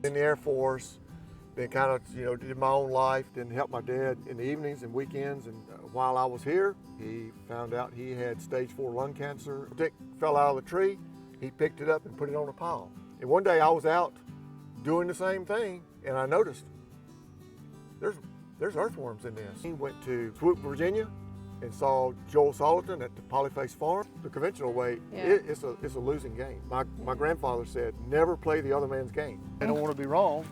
In the Air Force, then kind of, did my own life, then helped my dad in the evenings and weekends. And while I was here, he found out he had stage 4 lung cancer. A stick fell out of the tree. He picked it up and put it on a pile. And one day I was out doing the same thing, and I noticed there's earthworms in this. He went to Swoop, Virginia, and saw Joel Soliton at the Polyface Farm. The conventional way, it's a losing game. My grandfather said, never play the other man's game. They don't want to be wrong,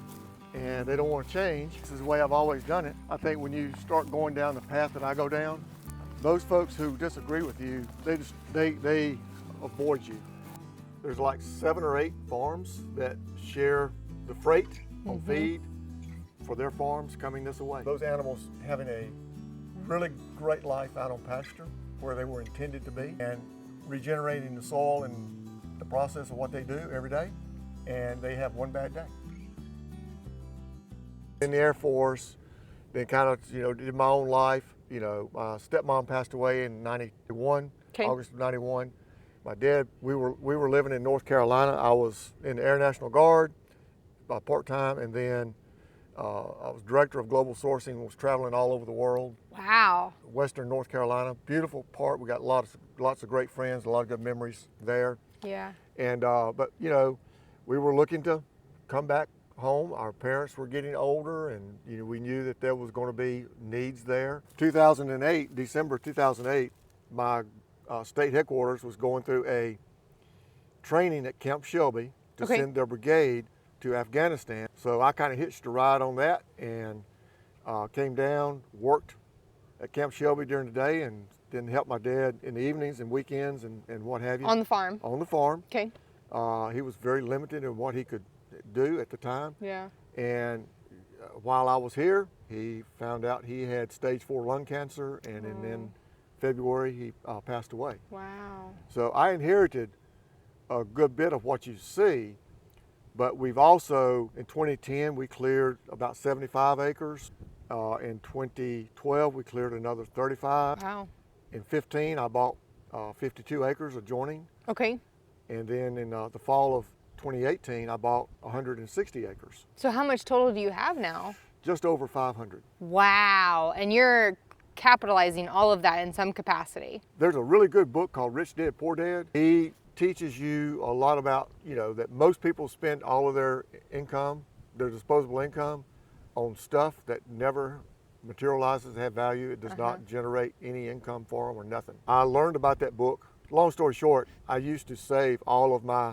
and they don't want to change. This is the way I've always done it. I think when you start going down the path that I go down, those folks who disagree with you, they avoid you. There's like 7 or 8 farms that share the freight on feed for their farms coming this way. Those animals having a really great life out on pasture where they were intended to be, and regenerating the soil and the process of what they do every day, and they have one bad day. In the Air Force, then kind of, did my own life. My stepmom passed away in 91, August of 91. My dad, we were living in North Carolina. I was in the Air National Guard by part-time, and then I was director of global sourcing, was traveling all over the world. Wow. Western North Carolina, beautiful part. We got lots of great friends, a lot of good memories there. Yeah. And, but we were looking to come back home. Our parents were getting older, and we knew that there was going to be needs there. 2008, December 2008, my state headquarters was going through a training at Camp Shelby to send their brigade to Afghanistan. So I kind of hitched a ride on that and came down, worked at Camp Shelby during the day, and then helped my dad in the evenings and weekends and what have you. On the farm? On the farm. Okay. He was very limited in what he could do at the time. Yeah. And while I was here, he found out he had stage 4 lung cancer, and in February he passed away. Wow. So I inherited a good bit of what you see, but we've also, in 2010, we cleared about 75 acres. In 2012, we cleared another 35. Wow. In 15, I bought 52 acres adjoining. Okay. And then in the fall of 2018, I bought 160 acres. So how much total do you have now? Just over 500. Wow. And you're capitalizing all of that in some capacity. There's a really good book called Rich Dad, Poor Dad. He teaches you a lot about, that most people spend all of their income, their disposable income, on stuff that never materializes, have value. It does not generate any income for them or nothing. I learned about that book. Long story short, I used to save all of my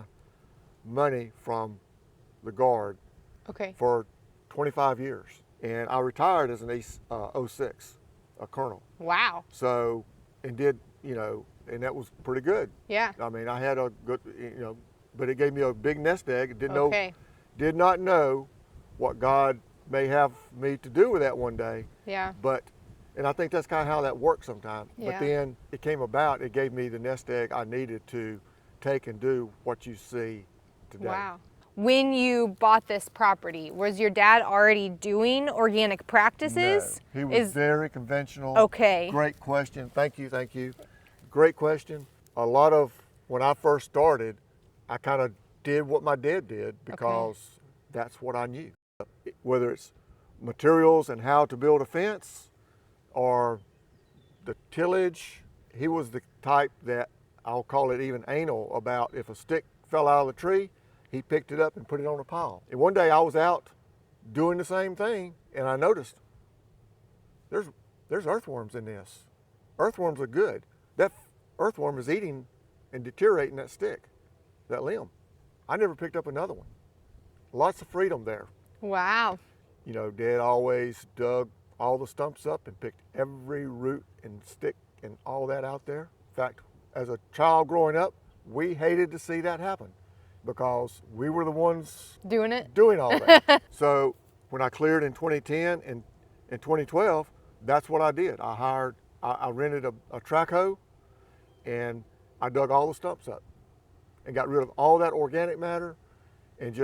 money from the Guard for 25 years. And I retired as an 06, a colonel. Wow. So, and did, and that was pretty good. Yeah. I mean, I had a good, but it gave me a big nest egg. Did not know what God may have me to do with that one day. Yeah. And I think that's kind of how that works sometimes. Yeah. But then it came about, it gave me the nest egg I needed to take and do what you see today. Wow. When you bought this property, was your dad already doing organic practices? No, he was very conventional. Okay. Great question. Thank you. Great question. A lot of, when I first started, I kind of did what my dad did because that's what I knew. Whether it's materials and how to build a fence or the tillage, he was the type that, I'll call it even anal about, if a stick fell out of the tree, he picked it up and put it on a pile. And one day I was out doing the same thing, and I noticed there's earthworms in this. Earthworms are good. That earthworm is eating and deteriorating that stick, that limb. I never picked up another one. Lots of freedom there. Wow. Dad always dug all the stumps up and picked every root and stick and all that out there. In fact, as a child growing up, we hated to see that happen because we were the ones doing all that. So when I cleared in 2010 and in 2012, that's what I did. I rented a track hoe, and I dug all the stumps up and got rid of all that organic matter and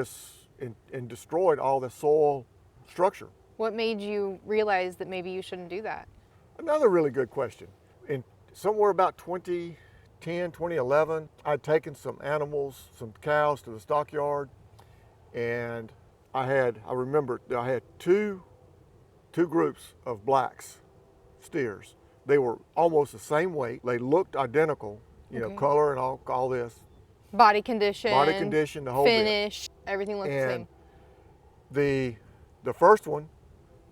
and destroyed all the soil structure. What made you realize that maybe you shouldn't do that? Another really good question. In somewhere about 2010, 2011, I'd taken some animals, some cows to the stockyard, and I remember I had two groups of blacks steers. They were almost the same weight. They looked identical, Okay. color and all this. Body condition, The whole bit. finish, everything looked the same. And the first one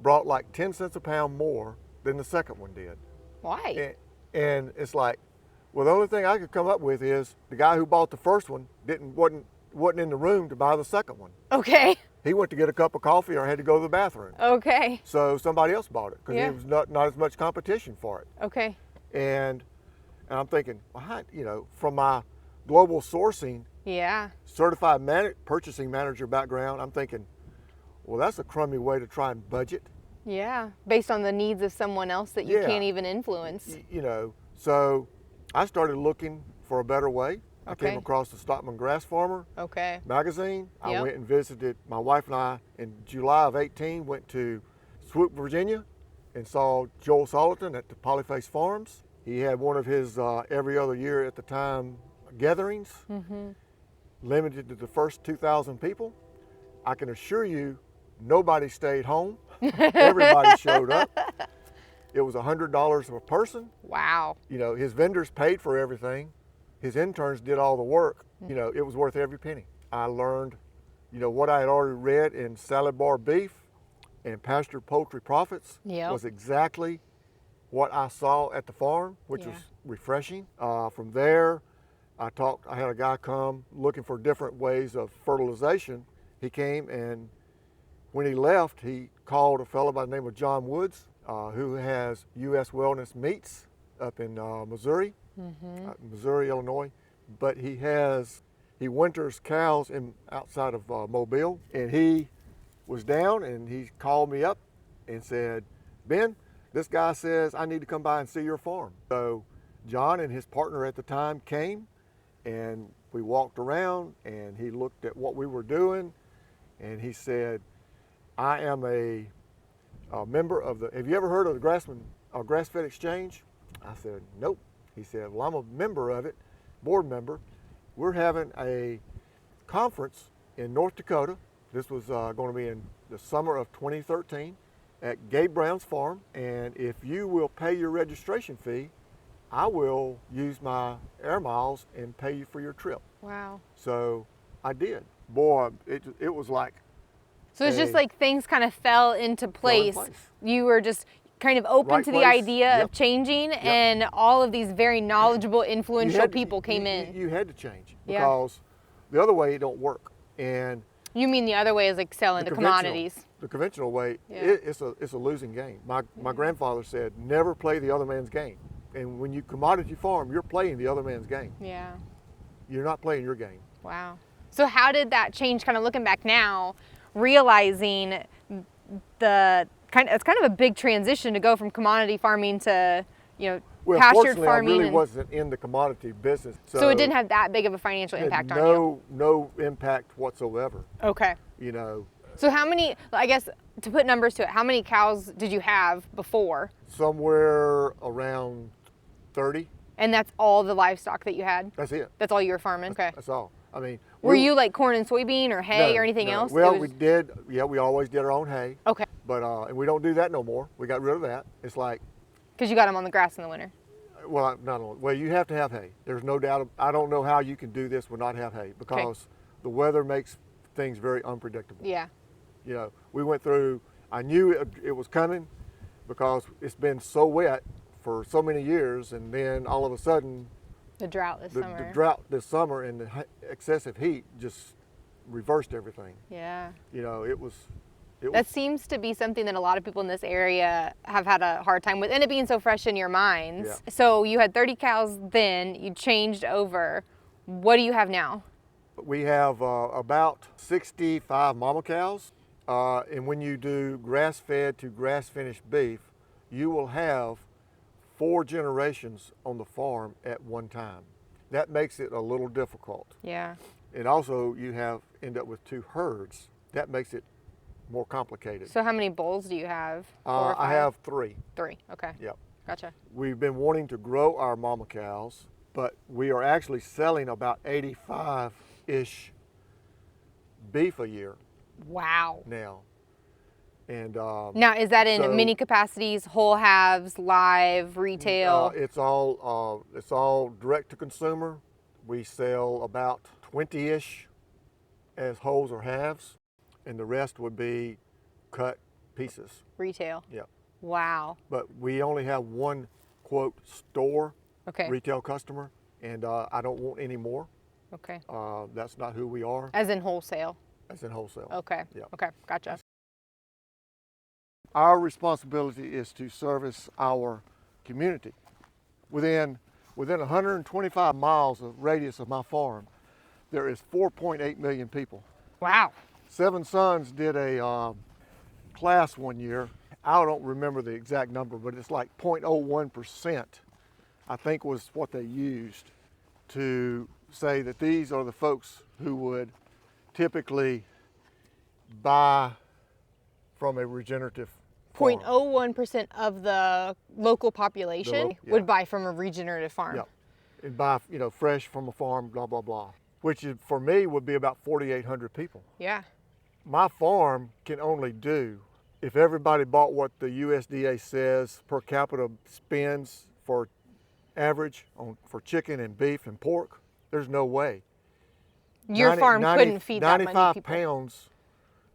brought like 10 cents a pound more than the second one did. Why? And it's like, well, the only thing I could come up with is the guy who bought the first one wasn't in the room to buy the second one. Okay. He went to get a cup of coffee or had to go to the bathroom. Okay. So somebody else bought it because Yeah. there was not as much competition for it. Okay. And I'm thinking, from my global sourcing, Yeah. certified purchasing manager background, I'm thinking, well, that's a crummy way to try and budget. Yeah. Based on the needs of someone else that you Yeah. can't even influence. So I started looking for a better way. I Okay. came across the Stockman Grass Farmer Okay. magazine. I Yep. went and visited, my wife and I, in July of 18, went to Swoop, Virginia, and saw Joel Soliton at the Polyface Farms. He had one of his every other year at the time gatherings, limited to the first 2,000 people. I can assure you, nobody stayed home. Everybody showed up. It was $100 a person. Wow. His vendors paid for everything. His interns did all the work. It was worth every penny. I learned, what I had already read in Salad Bar Beef and Pastured Poultry Profits Yep. was exactly what I saw at the farm, which Yeah. was refreshing. From there, I had a guy come looking for different ways of fertilization. He came, and when he left, he called a fellow by the name of John Woods, who has U.S. Wellness Meats up in Missouri, Illinois. But he winters cows outside of Mobile, and he was down, and he called me up and said, Ben, this guy says I need to come by and see your farm. So John and his partner at the time came, and we walked around, and he looked at what we were doing, and he said, I am a member of have you ever heard of the Grass-Fed Exchange? I said, nope. He said, well, I'm a member of it, board member. We're having a conference in North Dakota. This was going to be in the summer of 2013 at Gabe Brown's farm. And if you will pay your registration fee, I will use my air miles and pay you for your trip. Wow. So I did. Boy, it was like, So it's just like things kind of fell into place. You were just kind of open Right to the place. idea Yep. of changing, and all of these very knowledgeable, influential people came in. You had to change Yeah. because the other way it don't work. And You mean the other way is like selling the commodities? The conventional way, Yeah. it's a losing game. My grandfather said, never play the other man's game. And when you commodity farm, you're playing the other man's game. Yeah. You're not playing your game. Wow. So how did that change, kind of looking back now, realizing it's kind of a big transition to go from commodity farming to, Well, pastured fortunately, farming. I really wasn't in the commodity business. So it didn't have that big of a financial it had impact on you? No impact whatsoever. Okay. So how many, I guess, to put numbers to it, how many cows did you have before? Somewhere around 30. And that's all the livestock that you had? That's it. That's all you were farming? Okay. That's all. I mean, Were you like corn and soybean or hay or anything else? Well, we did. Yeah, we always did our own hay. Okay. But and we don't do that no more. We got rid of that. It's like, Because you got them on the grass in the winter. well, not only. Well, you have to have hay. There's no doubt. I don't know how you can do this with not have hay because the weather makes things very unpredictable. Yeah. We went through. I knew it was coming because it's been so wet for so many years, and then all of a sudden, The drought this summer. the drought this summer and the excessive heat just reversed everything. Yeah. It was. That seems to be something that a lot of people in this area have had a hard time with, and it being so fresh in your minds. Yeah. So you had 30 cows then, you changed over. What do you have now? We have about 65 mama cows, and when you do grass-fed to grass-finished beef, you will have 4 generations on the farm at one time. That makes it a little difficult. Yeah. And also you end up with 2 herds. That makes it more complicated. So how many bulls do you have? 4 or 5? I have 3. 3, okay. Yep. Gotcha. We've been wanting to grow our mama cows, but we are actually selling about 85-ish beef a year. Wow. now. And Now, is that in so- mini capacities, whole halves, live, retail? it's all direct to consumer. We sell about 20-ish as wholes or halves, and the rest would be cut pieces. Retail. Yep. Wow. But we only have one quote store Okay. retail customer, and I don't want any more. Okay. That's not who we are, As in wholesale. as in wholesale. Okay. Yep. Okay. Gotcha. Our responsibility is to service our community. Within 125 miles of radius of my farm, there is 4.8 million people. Wow. Seven Sons did a class one year. I don't remember the exact number, but it's like 0.01%, I think was what they used to say that these are the folks who would typically buy from a regenerative farm. 0.01% of the local population yeah. would buy from a regenerative farm. Yep. And buy, fresh from a farm, blah, blah, blah. Which is, for me would be about 4,800 people. Yeah. My farm can only do, if everybody bought what the USDA says per capita spends for average for chicken and beef and pork, there's no way. Your farm couldn't feed that many 95 people. pounds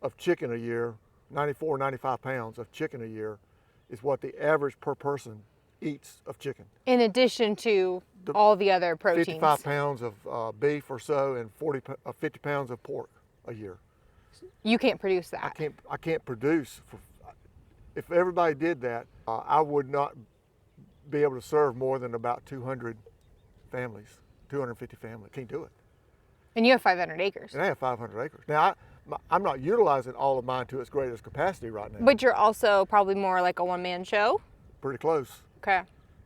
of chicken a year, 95 pounds of chicken a year is what the average per person eats of chicken. In addition to all the other proteins. 55 pounds of beef or so and 50 pounds of pork a year. You can't produce that. I can't produce. If everybody did that, I would not be able to serve more than about 200 families, 250 families. Can't do it. And you have 500 acres. And I have 500 acres. Now, I'm not utilizing all of mine to its greatest capacity right now. But you're also probably more like a one-man show. Pretty close, Okay.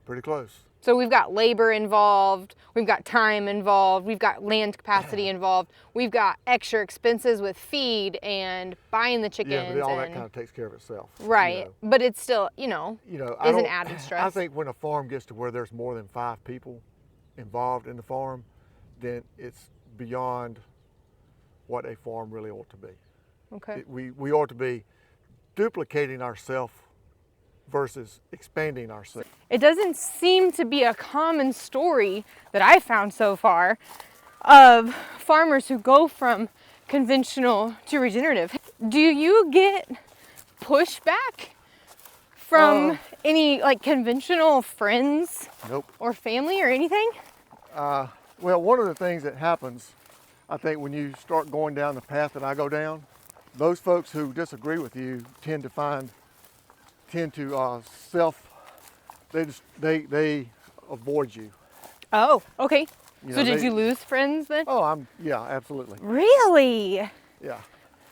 pretty close. So we've got labor involved, we've got time involved, we've got land capacity involved, we've got extra expenses with feed and buying the chickens. Yeah, but all that and, kind of takes care of itself. right. But it's still, I is an don't- added stress. I think when a farm gets to where there's more than 5 people involved in the farm, then it's beyond what a farm really ought to be. Okay. We ought to be duplicating ourselves versus expanding ourselves. It doesn't seem to be a common story that I've found so far of farmers who go from conventional to regenerative. Do you get pushback from any like conventional friends Nope. or family or anything? Well, one of the things that happens, I think, when you start going down the path that I go down, those folks who disagree with you tend to they avoid you. Oh, okay. You So know, did they- you lose friends then? Oh, yeah, absolutely. Really? Yeah.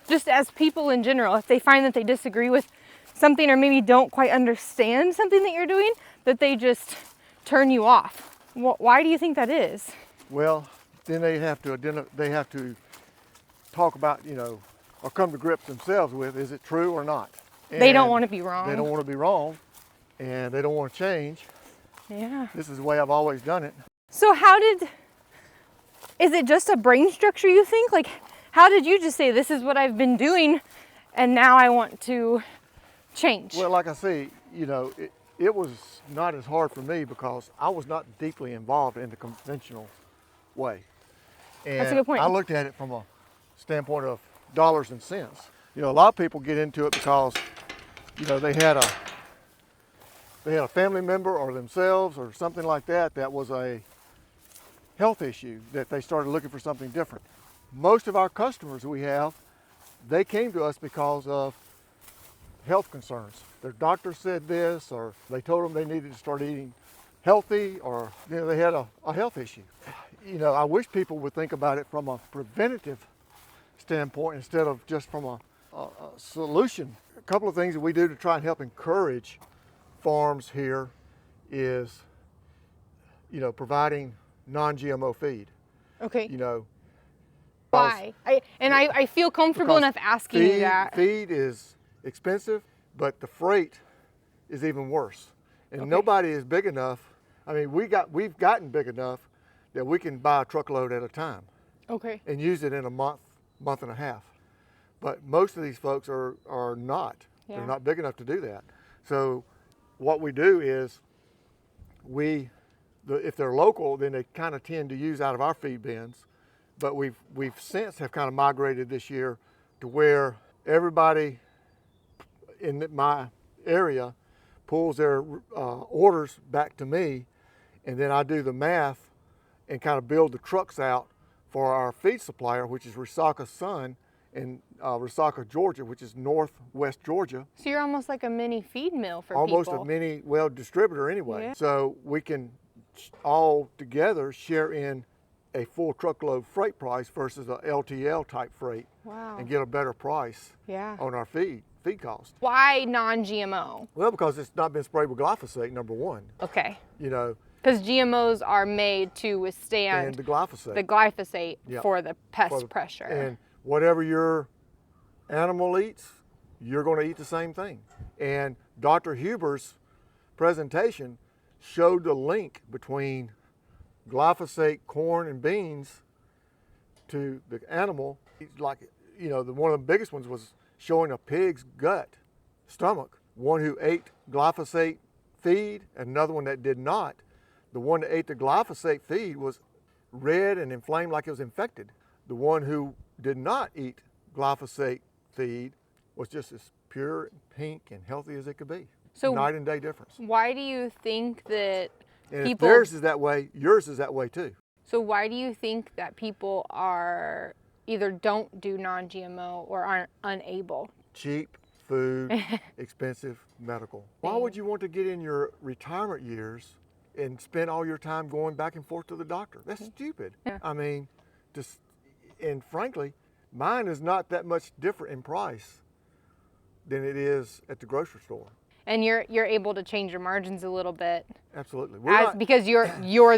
Just as people in general, if they find that they disagree with something or maybe don't quite understand something that you're doing, that they just turn you off. Why do you think that is? Well, then they have to talk about, or come to grips themselves with, is it true or not? They don't And want to be wrong. They don't want to be wrong, and they don't want to change. Yeah. This is the way I've always done it. So is it just a brain structure you think? Like, how did you just say, this is what I've been doing and now I want to change? Well, like I say, it was not as hard for me because I was not deeply involved in the conventional way. And That's a good point. I looked at it from a standpoint of dollars and cents. A lot of people get into it because, they had a family member or themselves or something like that was a health issue that they started looking for something different. Most of our customers we have, they came to us because of health concerns. Their doctor said this, or they told them they needed to start eating healthy, or they had a health issue. I wish people would think about it from a preventative standpoint instead of just from a solution. A couple of things that we do to try and help encourage farms here is, providing non-GMO feed. Okay. Because Why? I feel comfortable because enough asking you that. Feed is expensive, but the freight is even worse. And Okay. nobody is big enough. I mean, we've gotten big enough that we can buy a truckload at a time Okay. and use it in a month and a half. But most of these folks are not. Yeah. They're not big enough to do that. So what we do is if they're local, then they kind of tend to use out of our feed bins. But we've since have kind of migrated this year to where everybody in my area pulls their orders back to me, and then I do the math and kind of build the trucks out for our feed supplier, which is Resaca Sun in Resaca, Georgia, which is northwest Georgia. So you're almost like a mini feed mill for Almost people. a mini, well, distributor anyway. Yeah. So we can all together share in a full truckload freight price versus a LTL type freight. Wow. And get a better price Yeah. on our feed cost. Why non-GMO? Well, because it's not been sprayed with glyphosate, number one. Okay. You know, Because GMOs are made to withstand and the glyphosate. the glyphosate Yep. for the pest For the- pressure. And whatever your animal eats, you're going to eat the same thing. And Dr. Huber's presentation showed the link between glyphosate, corn, and beans to the animal. Like, you know, one of the biggest ones was showing a pig's stomach, one who ate glyphosate feed and another one that did not. The one that ate the glyphosate feed was red and inflamed like it was infected. The one who did not eat glyphosate feed was just as pure and pink and healthy as it could be. So night and day difference. why do you think that And people? if theirs is that way, yours is that way too. So why do you think that people are either don't do non-GMO or aren't unable? Cheap food, expensive medical. Why would you want to get in your retirement years and spend all your time going back and forth to the doctor? That's stupid. Yeah. I mean, and frankly, mine is not that much different in price than it is at the grocery store. And you're able to change your margins a little bit Absolutely. We're not- because you're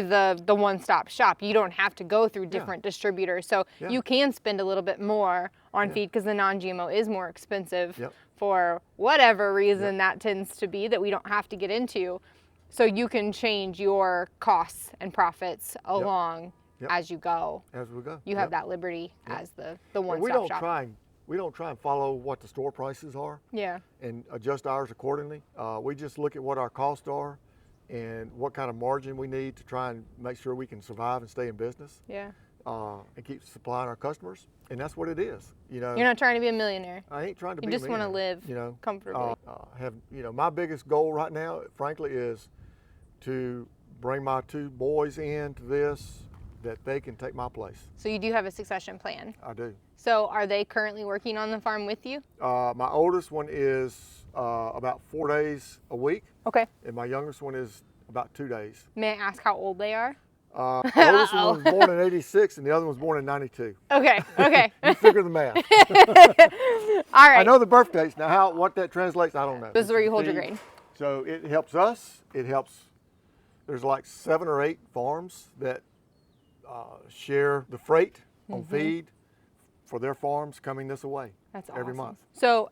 the one-stop shop. You don't have to go through different distributors, so Yeah. you can spend a little bit more on Yeah. feed because the non-GMO is more expensive Yep. for whatever reason that tends to be that we don't have to get into. So you can change your costs and profits along Yep. as you go. as we go. You Yep. have that liberty as the And one-stop we don't shop. try and follow what the store prices are Yeah. and adjust ours accordingly. We just look at what our costs are and what kind of margin we need to try and make sure we can survive and stay in business Yeah. and keep supplying our customers. And that's what it is. You know, You're not trying to be a millionaire. I ain't trying to You be. just want to millionaire, live You know, comfortably. my biggest goal right now, frankly, is to bring my two boys into this that they can take my place. So you do have a succession plan. I do. So are they currently working on the farm with you? My oldest one is about 4 days a week, Okay. and my youngest one is about 2 days. May I ask how old they are? The oldest one was born in '86, and the other one was born in '92. Okay. Okay. You figure the math. All right. I know the birth dates. Now, what that translates, I don't know. This is where you hold your Feed. grain. So it helps us. It helps. There's like 7 or 8 farms that share the freight on feed for their farms coming this way. That's awesome. every month. So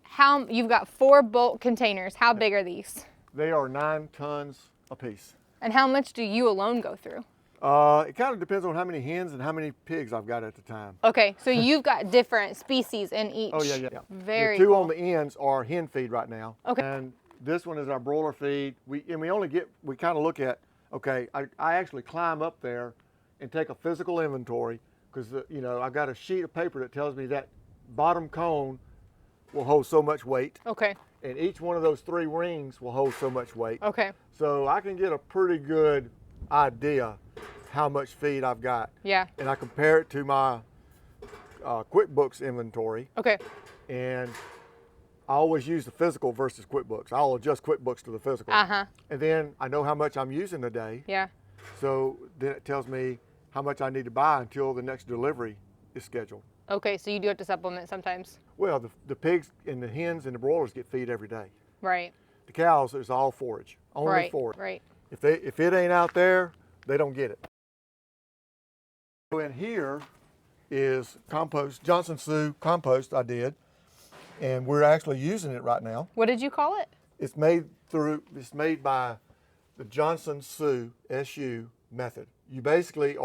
you've got 4 bulk containers. How big are these? They are 9 tons apiece. And how much do you alone go through? It kind of depends on how many hens and how many pigs I've got at the time. Okay, so you've got different species in each. Oh, yeah. Very The 2 cool. on the ends are hen feed right now. Okay. And this one is our broiler feed. We kind of look at, okay, I actually climb up there and take a physical inventory because, I've got a sheet of paper that tells me that bottom cone will hold so much weight. Okay. And each one of those 3 rings will hold so much weight. Okay. So I can get a pretty good idea how much feed I've got. Yeah. And I compare it to my QuickBooks inventory. Okay. And I always use the physical versus QuickBooks. I'll adjust QuickBooks to the physical. Uh-huh. And then I know how much I'm using a day. Yeah. So then it tells me how much I need to buy until the next delivery is scheduled. Okay, so you do have to supplement sometimes. Well, the pigs and the hens and the broilers get feed every day. Right. The cows is all forage, only Right. forage. Right. If it ain't out there, they don't get it. So in here is compost, Johnson Sioux compost I did, and we're actually using it right now. What did you call it? It's made by the Johnson Sioux SU method. You basically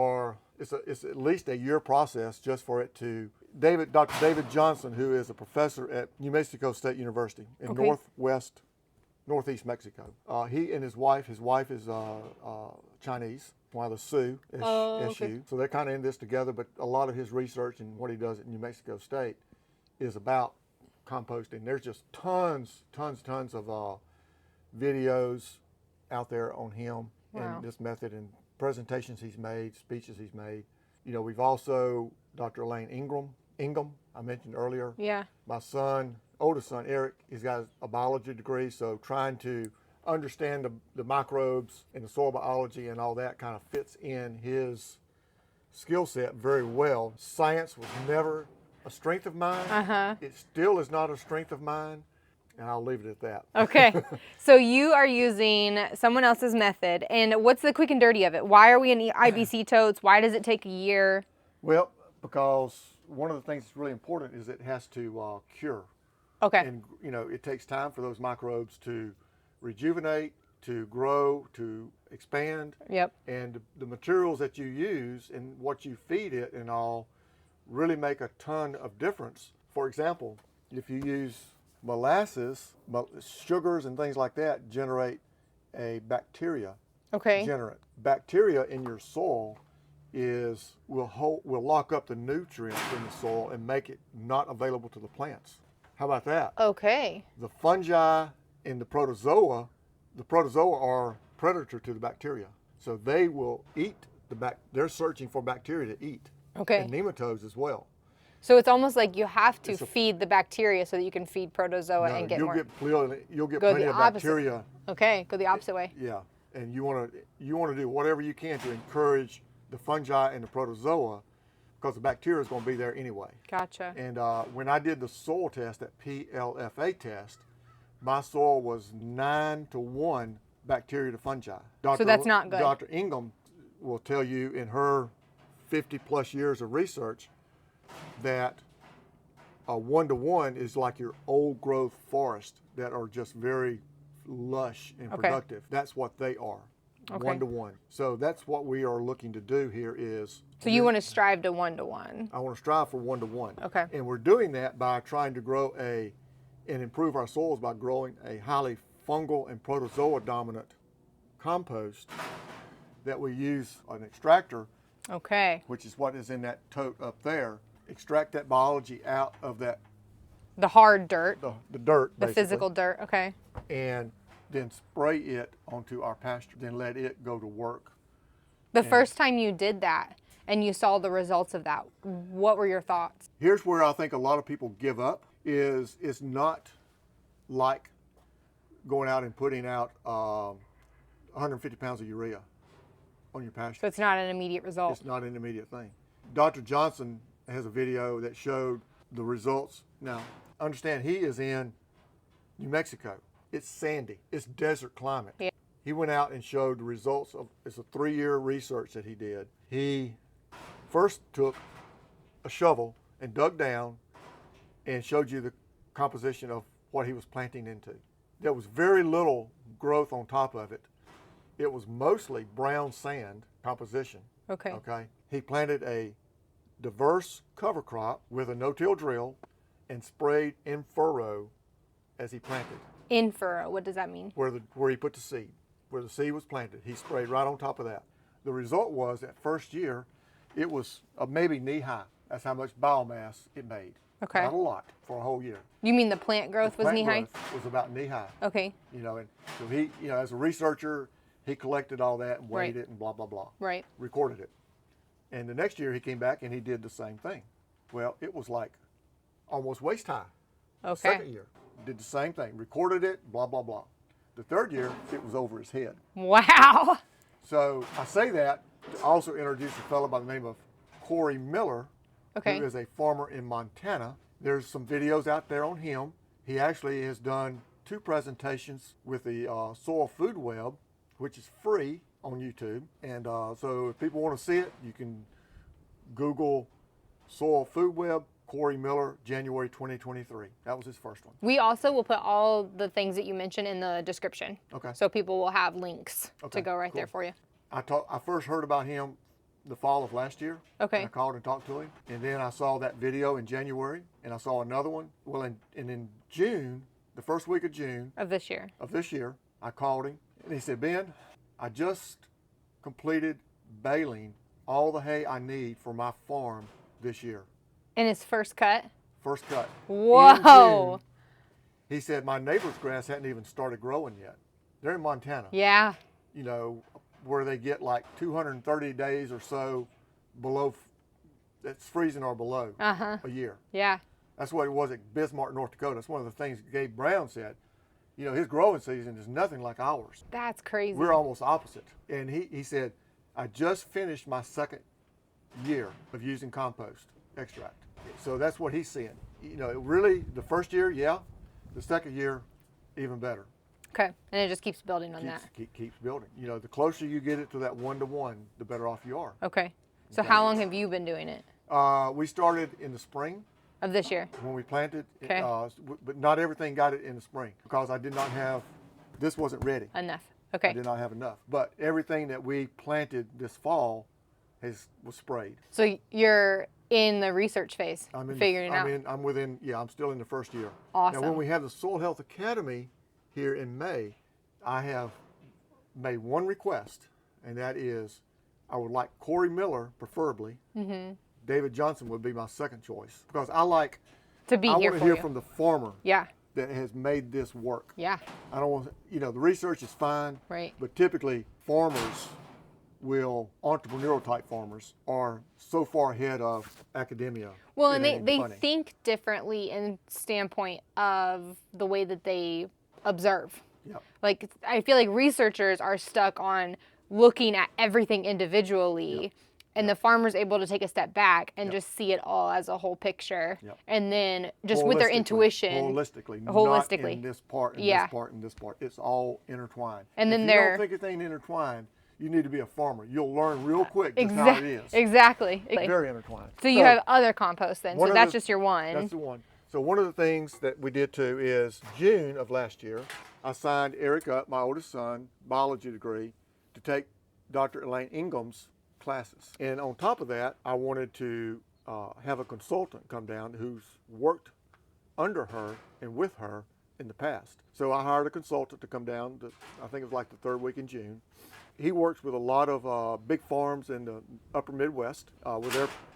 it's at least a year process just for it to Dr. David Johnson, who is a professor at New Mexico State University in Okay. northeast Mexico. He and his wife is Chinese, one of the Sioux, Oh, SU. okay. So they're kind of in this together, but a lot of his research and what he does at New Mexico State is about composting. There's just tons of videos out there on him Wow. and this method and presentations he's made, speeches he's made. You know, we've also, Dr. Elaine Ingham, I mentioned earlier. Yeah. My oldest son, Eric, he's got a biology degree, so trying to understand the microbes and the soil biology and all that kind of fits in his skill set very well. Science was never a strength of mine. Uh-huh. It still is not a strength of mine, and I'll leave it at that. Okay. So you are using someone else's method, and what's the quick and dirty of it? Why are we in IBC totes? Why does it take a year? Well, because one of the things that's really important is it has to cure. Okay. And, you know, it takes time for those microbes to rejuvenate, to grow, to expand. Yep. And the materials that you use and what you feed it and all really make a ton of difference. For example, if you use molasses, sugars and things like that generate a bacteria Okay. generate. Bacteria in your soil will lock up the nutrients in the soil and make it not available to the plants. How about that? Okay. The fungi and the protozoa are predator to the bacteria. So they will eat they're searching for bacteria to eat. Okay. And nematodes as well. So it's almost like you have to feed the bacteria so that you can feed protozoa and get you'll more. You'll get Go plenty the of opposite. bacteria. Okay, go the opposite way. Yeah, and you want to do whatever you can to encourage the fungi and the protozoa, because the bacteria is going to be there anyway. Gotcha. And when I did the soil test, that PLFA test, my soil was 9-to-1 bacteria to fungi. So that's not good. Dr. Ingham will tell you in her 50-plus years of research that a 1-to-1 is like your old growth forest that are just very lush and productive. That's what they are. Okay. 1-to-1. So that's what we are looking to do here is. So you want to strive to 1-to-1. I want to strive for 1-to-1. Okay. And we're doing that by trying to grow and improve our soils by growing a highly fungal and protozoa dominant compost that we use an extractor, Okay. which is what is in that tote up there. Extract that biology out of that The hard dirt, the dirt, the basically, physical dirt. Okay. and then spray it onto our pasture. Then let it go to work. The first time you did that and you saw the results of that, what were your thoughts? Here's where I think a lot of people give up is it's not like going out and putting out 150 pounds of urea on your pasture. So it's not an immediate result. It's not an immediate thing. Dr. Johnson has a video that showed the results. Now, understand he is in New Mexico. It's sandy. It's desert climate. Yeah. He went out and showed the results of, it's a 3-year research that he did. He first took a shovel and dug down and showed you the composition of what he was planting into. There was very little growth on top of it. It was mostly brown sand composition. Okay. Okay. He planted a diverse cover crop with a no-till drill and sprayed in furrow as he planted. In furrow, what does that mean? Where he put the seed, where the seed was planted, he sprayed right on top of that. The result was that first year, it was maybe knee high. That's how much biomass it made. Okay. Not a lot for a whole year. You mean the plant growth was Plant knee high? growth was about knee high. Okay. You know, and so he, you know, as a researcher, he collected all that and weighed Right. it and blah blah blah. Right. Recorded it. And the next year he came back and he did the same thing. Well, it was like almost waist high. Okay. Second year, did the same thing, recorded it, blah, blah, blah. The third year, it was over his head. Wow. So I say that to also introduce a fellow by the name of Corey Miller, Okay. who is a farmer in Montana. There's some videos out there on him. He actually has done 2 presentations with the Soil Food Web, which is free on YouTube. And so if people want to see it, you can Google Soil Food Web, Corey Miller, January 2023. That was his first one. We also will put all the things that you mentioned in the description. Okay. So people will have links Okay, to go right cool. there for you. I first heard about him the fall of last year. Okay. And I called and talked to him. And then I saw that video in January, and I saw another one. Well, and in June, the first week of June Of this year. I called him, and he said, Ben, I just completed baling all the hay I need for my farm this year. In his first cut? First cut. Whoa. In June, he said, my neighbor's grass hadn't even started growing yet. They're in Montana. Yeah. You know, where they get like 230 days or so below, it's freezing or below a year. Yeah. That's what it was at Bismarck, North Dakota. That's one of the things Gabe Brown said. You know, his growing season is nothing like ours. That's crazy. We're almost opposite. And he said, I just finished my second year of using compost extract. So that's what he's seeing. You know, really, the first year, yeah. The second year, even better. Okay. And it just keeps building on that. Keeps building. You know, the closer you get it to that 1-to-1, the better off you are. Okay. So how long have you been doing it? We started in the spring. Of this year? When we planted, Okay. But not everything got it in the spring because I did not have, this wasn't ready. Enough. I Okay. did not have enough. But everything that we planted this fall was sprayed. So you're in the research phase, figuring it out. I'm still in the first year. Awesome. Now, when we have the Soil Health Academy here in May, I have made one request, and that is I would like Corey Miller, preferably. Mm-hmm. David Johnson would be my second choice because I like to be I here want to for hear you. from the farmer Yeah. that has made this work. Yeah. I don't want, you know, the research is fine, Right. but typically farmers entrepreneurial type farmers are so far ahead of academia. Well, it and ain't they funny. think differently in standpoint of the way that they observe. Yep. Like, I feel like researchers are stuck on looking at everything individually, and the farmer's able to take a step back and just see it all as a whole picture. Yep. And then just with their intuition. Holistically. Holistically. Not in this part, and Yeah. this part, and this part. It's all intertwined. And then if you don't think it ain't intertwined, you need to be a farmer. You'll learn real quick just how it is. Exactly. Very intertwined. So you have other compost then. one So of that's the- just your one. That's the one. So one of the things that we did too is June of last year, I signed Eric up, my oldest son, biology degree, to take Dr. Elaine Ingham's classes. And on top of that, I wanted to have a consultant come down who's worked under her and with her in the past. So I hired a consultant to come down, I think it was like the third week in June. He works with a lot of big farms in the upper Midwest.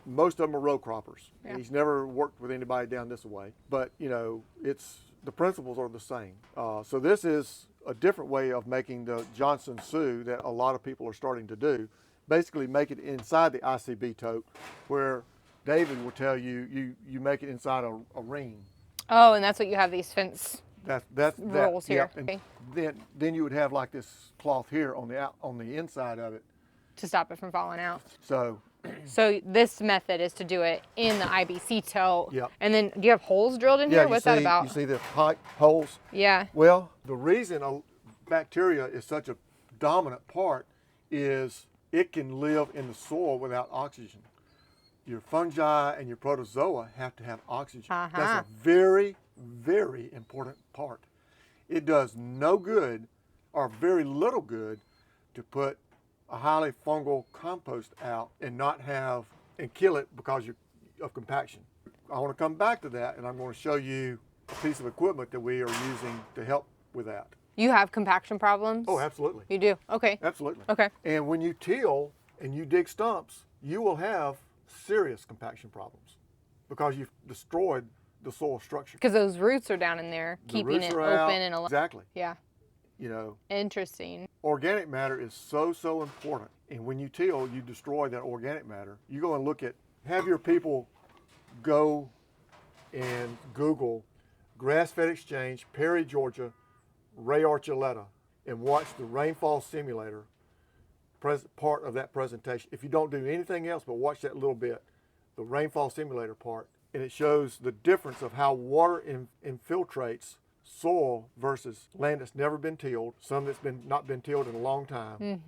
Most of them are row croppers. Yeah. He's never worked with anybody down this way, but you know, the principles are the same. So this is a different way of making the Johnson Sioux that a lot of people are starting to do. Basically make it inside the ICB tote, where David will tell you, you make it inside a ring. Oh, and that's what you have these fence That's rolls here. And Okay. then you would have like this cloth here on the inside of it. to stop it from falling out. So So this method is to do it in the IBC tote. Yep. And then do you have holes drilled in yeah, here? What's that about? You see the pipe holes? Yeah. Well, the reason bacteria is such a dominant part is it can live in the soil without oxygen. Your fungi and your protozoa have to have oxygen. Uh-huh. That's a very, very important part. It does no good or very little good to put a highly fungal compost out and not have and kill it because of compaction. I want to come back to that, and I'm going to show you a piece of equipment that we are using to help with that. You have compaction problems? Oh, absolutely. You do? Okay. Absolutely. Okay. And when you till and you dig stumps, you will have serious compaction problems because you've destroyed the soil structure. Because those roots are down in there, The keeping roots it are open out. and alive. Exactly. Yeah. You know, Interesting. organic matter is so important. And when you till, you destroy that organic matter. You go and have your people go and Google Grass-Fed Exchange, Perry, Georgia, Ray Archuleta, and watch the rainfall simulator part of that presentation. If you don't do anything else but watch that little bit, the rainfall simulator part, and it shows the difference of how water infiltrates soil versus land that's never been tilled, some that's not been tilled in a long time,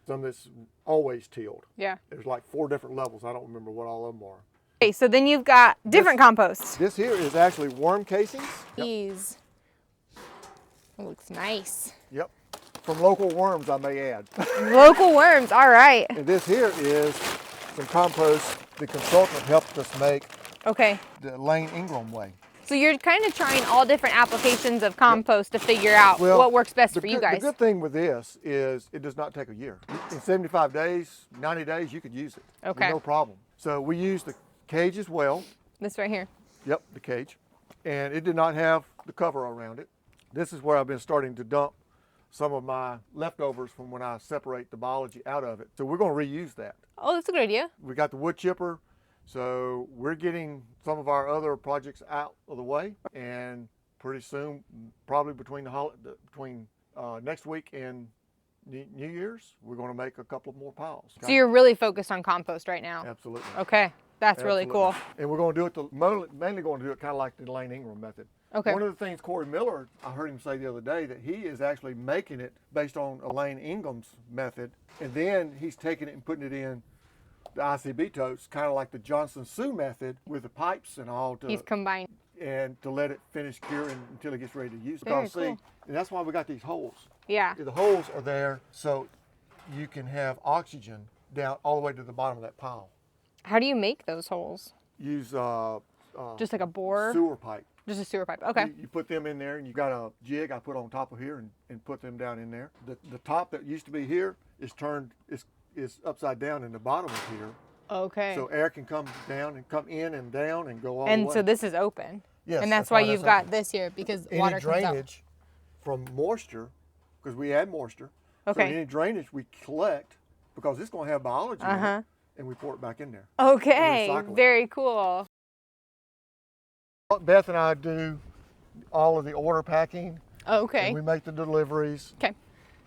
some that's always tilled. Yeah. There's like 4 different levels. I don't remember what all of them are. Okay, so then you've got different composts. This here is actually worm casings. These. It looks nice. Yep. From local worms, I may add. Local worms, all right. And this here is some compost the consultant helped us make Okay. the Lane Ingram way. So you're kind of trying all different applications of compost to figure out Well, what works best the for you good- guys. The good thing with this is it does not take a year. In 75 days, 90 days, you could use it. with Okay. no problem. So we used the cage as well. This right here. Yep, the cage. And it did not have the cover around it. This is where I've been starting to dump some of my leftovers from when I separate the biology out of it. So we're going to reuse that. Oh, that's a good idea. We got the wood chipper. So we're getting some of our other projects out of the way, and pretty soon, probably between next week and New Year's, we're going to make a couple more piles. So you're really focused on compost right now. Absolutely. Okay, that's really cool. Absolutely. And we're going to do it mainly going to do it kind of like the Lane Ingram method. Okay. One of the things Corey Miller, I heard him say the other day that he is actually making it based on Lane Ingram's method, and then he's taking it and putting it in the ICB totes, kind of like the Johnson Sioux method with the pipes and all He's combined. and to let it finish curing until he gets ready to use it. Very Because cool. see, and that's why we got these holes. Yeah. The holes are there so you can have oxygen down all the way to the bottom of that pile. How do you make those holes? Use Just like a bore? sewer pipe. Just a sewer pipe. Okay. You put them in there, and you got a jig I put on top of here and put them down in there. The top that used to be here is turned is upside down, and the bottom is here. Okay. So air can come down and come in and down and go all the And way. so this is open. Yes, And that's why you've got this here because any water comes out. drainage from moisture, because we add moisture. Okay. So any drainage we collect, because it's going to have biology in it, and we pour it back in there. Okay. recycle it. Very cool. Beth and I do all of the order packing. Okay. And we make the deliveries. Okay.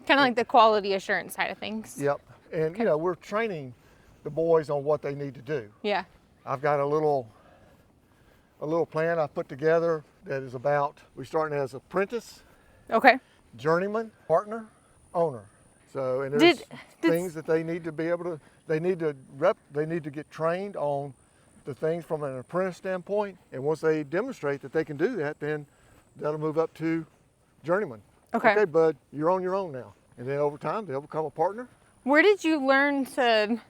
Kind of like the quality assurance side of things. Yep. And you know, we're training the boys on what they need to do. Yeah. I've got a little plan I put together that is about, we starting as apprentice, Okay. journeyman, partner, owner. So, and there's things that they need to be able to, they need to get trained on the things from an apprentice standpoint. And once they demonstrate that they can do that, then that'll move up to journeyman. Okay. Okay, bud, you're on your own now. And then over time, they'll become a partner. Where did you learn to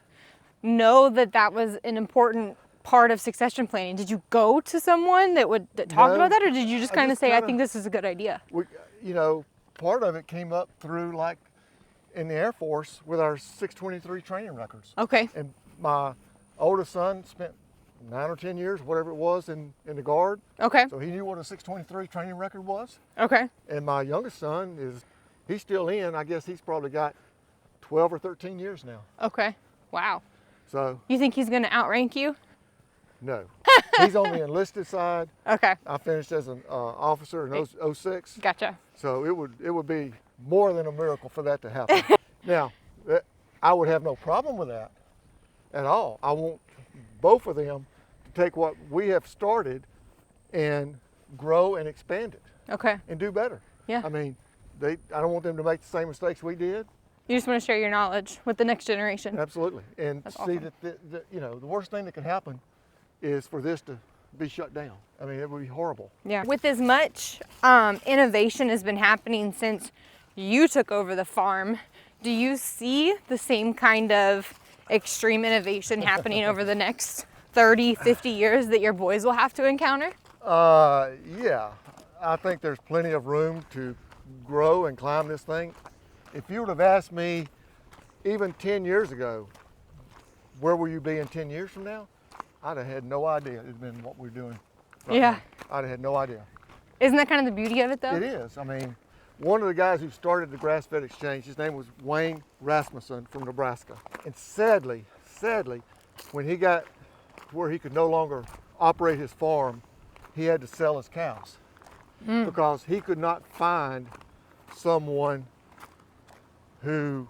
know that that was an important part of succession planning? Did you go to someone that talked No, about that, or did you just I kind of just say, "I kinda- think this is a good idea"? You know, part of it came up through like in the Air Force with our 623 training records. Okay. And my oldest son spent 9 or 10 years, whatever it was, in the Guard. Okay. So he knew what a 623 training record was. Okay. And my youngest son he's still in. I guess he's probably got 12 or 13 years now. Okay. Wow. So You think he's gonna outrank you? no, he's on the enlisted side. Okay. I finished as an officer in 06. Gotcha. So it would be more than a miracle for that to happen. Now, I would have no problem with that at all. I want both of them to take what we have started and grow and expand it Okay. and do better. Yeah. I mean, I don't want them to make the same mistakes we did. You just want to share your knowledge with the next generation. Absolutely. And That's see awesome. that the worst thing that could happen is for this to be shut down. I mean, it would be horrible. Yeah. With as much innovation has been happening since you took over the farm, do you see the same kind of extreme innovation happening over the next 30, 50 years that your boys will have to encounter? Yeah, I think there's plenty of room to grow and climb this thing. If you would have asked me even 10 years ago, where will you be in 10 years from now? I'd have had no idea it'd been what we're doing right Yeah. now. I'd have had no idea. Isn't that kind of the beauty of it though? It is. I mean, one of the guys who started the grass-fed exchange, his name was Wayne Rasmussen from Nebraska. And sadly, when he got to where he could no longer operate his farm, he had to sell his cows because he could not find someone who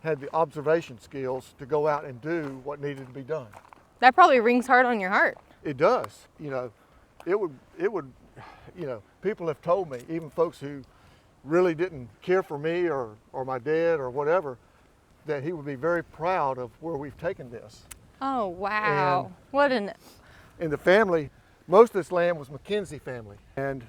had the observation skills to go out and do what needed to be done. That probably rings hard on your heart. It does. You know, it would, you know, people have told me, even folks who really didn't care for me or my dad or whatever, that he would be very proud of where we've taken this. Oh, wow. What an... In the family, most of this land was McKenzie family. And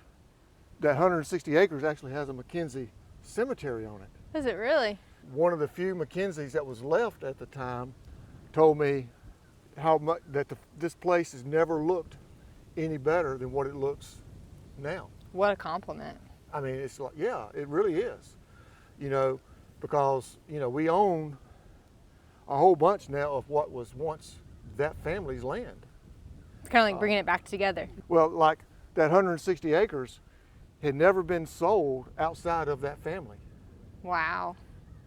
that 160 acres actually has a McKenzie cemetery on it. Is it really? One of the few McKenzies that was left at the time told me how much that this place has never looked any better than what it looks now. What a compliment. I mean, it's like, yeah, it really is. You know, because, you know, we own a whole bunch now of what was once that family's land. It's kind of like bringing it back together. Well, like that 160 acres had never been sold outside of that family. Wow.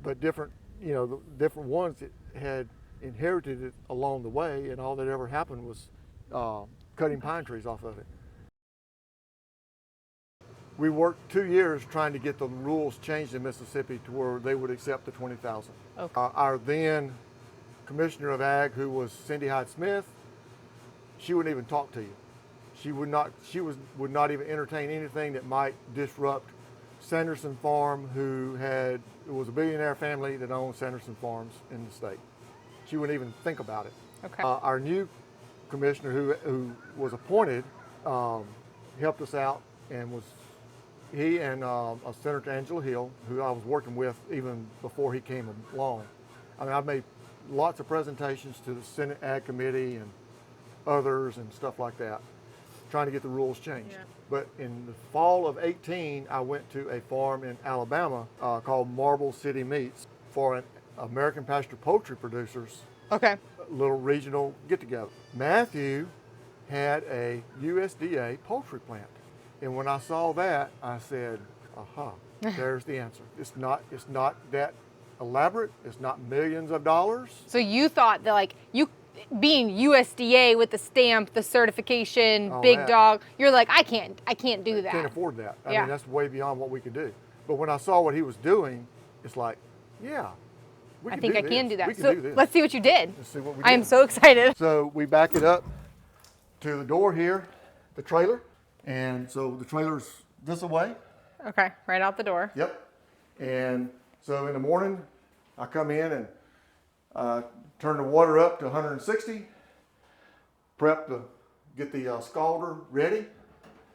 But different, you know, the different ones that had inherited it along the way, and all that ever happened was cutting pine trees off of it. We worked 2 years trying to get the rules changed in Mississippi to where they would accept the 20,000. Okay. Our then Commissioner of Ag, who was Cindy Hyde Smith, she wouldn't even talk to you. She would not even entertain anything that might disrupt Sanderson Farm, it was a billionaire family that owned Sanderson Farms in the state. She wouldn't even think about it. Okay. Our new commissioner who was appointed helped us out, and he and Senator Angela Hill, who I was working with even before he came along. I mean, I've made lots of presentations to the Senate Ag Committee and others and stuff like that, trying to get the rules changed. Yeah. But in the fall of 18, I went to a farm in Alabama called Marble City Meats for an American Pasture Poultry Producers Okay. little regional get-together. Matthew had a USDA poultry plant. And when I saw that, I said, aha, there's the answer. It's not that elaborate. It's not millions of dollars. So you thought that like you being USDA with the stamp, the certification, All big that. dog, you're like, I can't do that. Can't afford that. I Yeah. mean, that's way beyond what we could do. But when I saw what he was doing, it's like, yeah, we I can think do I can this. do that. We can So do this. let's see what you did. Let's see what we I am did. so excited. So we back it up to the door here, the trailer. And so the trailer's this away. Okay, right out the door. Yep. And so in the morning, I come in and turn the water up to 160, prep to get the scalder ready,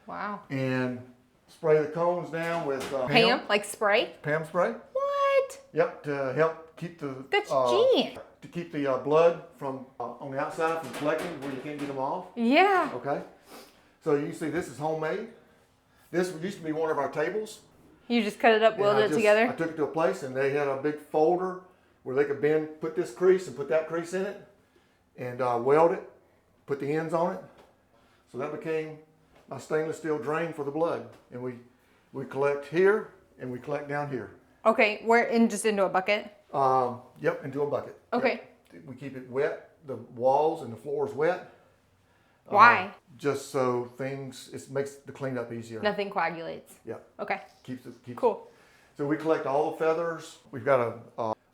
Wow. and spray the cones down with Pam, like spray? Pam spray. What? Yep, to help keep the That's genius. to keep the blood from on the outside from collecting where you can't get them off. Yeah. Okay. So you see, this is homemade. This used to be one of our tables. You just cut it up, And welded it together? I took it to a place, and they had a big folder where they could put this crease and put that crease in it, and weld it, put the ends on it. So that became a stainless steel drain for the blood. And we collect here, and we collect down here. Okay, just into a bucket? Yep, into a bucket. Okay. Yep. We keep it wet. The walls and the floor is wet. Why? Just so it makes the cleanup easier. Nothing coagulates. Yeah. Okay, Keeps cool. So we collect all the feathers. We've got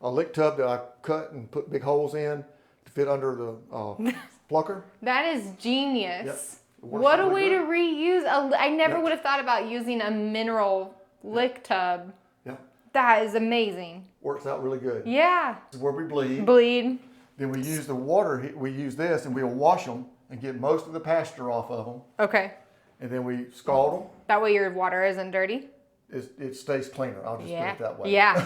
a lick tub that I cut and put big holes in to fit under the plucker. That is genius. Yep. It works What a really way good. to reuse. I never Yep. would have thought about using a mineral lick tub. Yeah, That is amazing. works out really good. Yeah. This is where we bleed. Bleed. Then we use the water. We use this, and we'll wash them and get most of the pasture off of them. Okay. And then we scald them. That way your water isn't dirty. It stays cleaner. I'll just Yeah. put it that way. Yeah.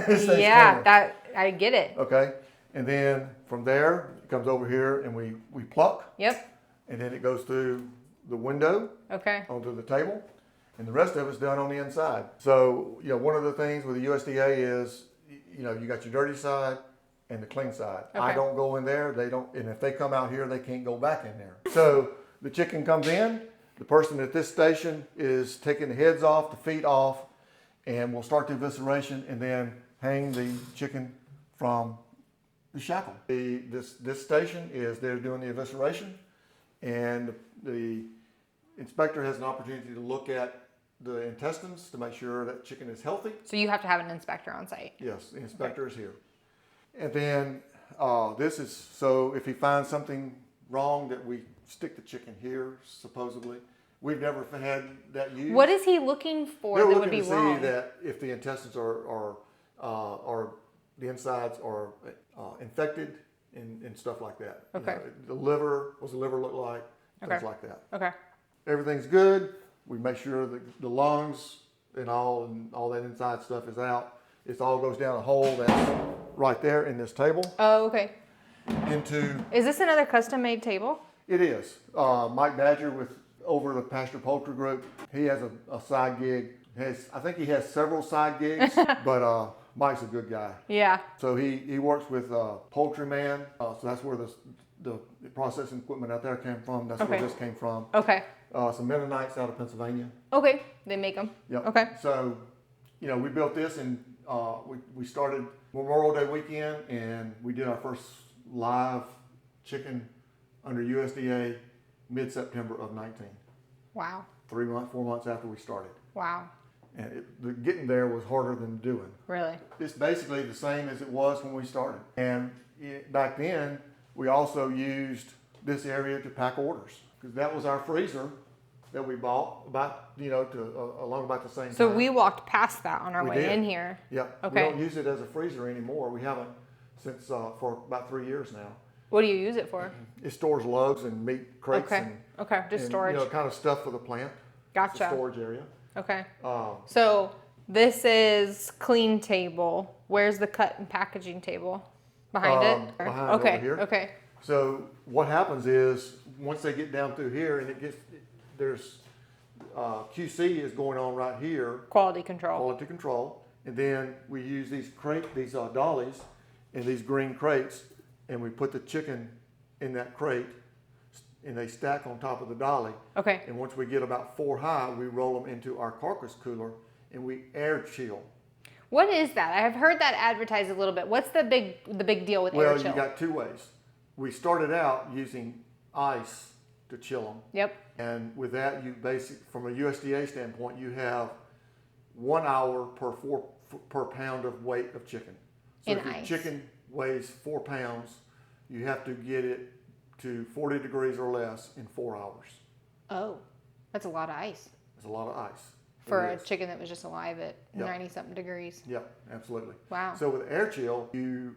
It stays Yeah. cleaner. I get it. Okay. And then from there, it comes over here, and we pluck, Yep. and then it goes through the window Okay. onto the table, and the rest of it's done on the inside. So, one of the things with the USDA is, you got your dirty side and the clean side. I Okay. don't go in there, they don't, and if they come out here, they can't go back in there. So the chicken comes in, the person at this station is taking the heads off, the feet off, and we'll start the evisceration and then hang the chicken from the shackle. This station they're doing the evisceration, and the inspector has an opportunity to look at the intestines to make sure that chicken is healthy. So you have to have an inspector on site. Yes, the inspector is here. And then this is so if he finds something wrong that we stick the chicken here, supposedly. We've never had that used. What is he looking for They're that looking would be to wrong? see that if the intestines are the insides are infected and stuff like that. Okay. The liver, what's the liver look like? Things Okay. like that. Okay. Everything's good. We make sure that the lungs and all that inside stuff is out. It all goes down a hole that's right there in this table. Oh, okay. into. Is this another custom-made table? It is. Mike Badger with over the Pasture Poultry Group. He has a side gig. I think he has several side gigs, but Mike's a good guy. Yeah. So he works with Poultry Man. So that's where the processing equipment out there came from. That's where this came from. Okay. Some Mennonites out of Pennsylvania. Okay. They make them. Yep. Okay. So, we built this and we started Memorial Day weekend and we did our first live chicken under USDA mid-September of 19. Wow. 4 months after we started. Wow. And getting there was harder than doing. Really? It's basically the same as it was when we started. And back then, we also used this area to pack orders because that was our freezer that we bought along about the same time. So we walked past that on our We way did. in here. Yep. Okay. We don't use it as a freezer anymore. We haven't since for about 3 years now. What do you use it for? It stores lugs and meat crates Okay. Okay. Just storage. kind of stuff for the plant. Gotcha. It's a storage area. Okay. Um, So this is clean table. Where's the cut and packaging table? Behind it? Or- behind okay. over here. Okay. So what happens is once they get down through here and there's QC is going on right here, Quality control. quality control, and then we use these dollies and these green crates, and we put the chicken in that crate, and they stack on top of the dolly. Okay. And once we get about 4 high, we roll them into our carcass cooler, and we air chill. What is that? I've heard that advertised a little bit. What's the big deal with air Well, chill? you got 2 ways. We started out using ice to chill them. Yep. And with that, from a USDA standpoint, you have 1 hour per pound of weight of chicken. So In if your ice. chicken weighs 4 pounds, you have to get it to 40 degrees or less in 4 hours. Oh, that's a lot of ice It's a lot of ice. for It a is. chicken that was just alive at Yep. 90-something degrees. Yep, absolutely. Wow. So with air chill, you're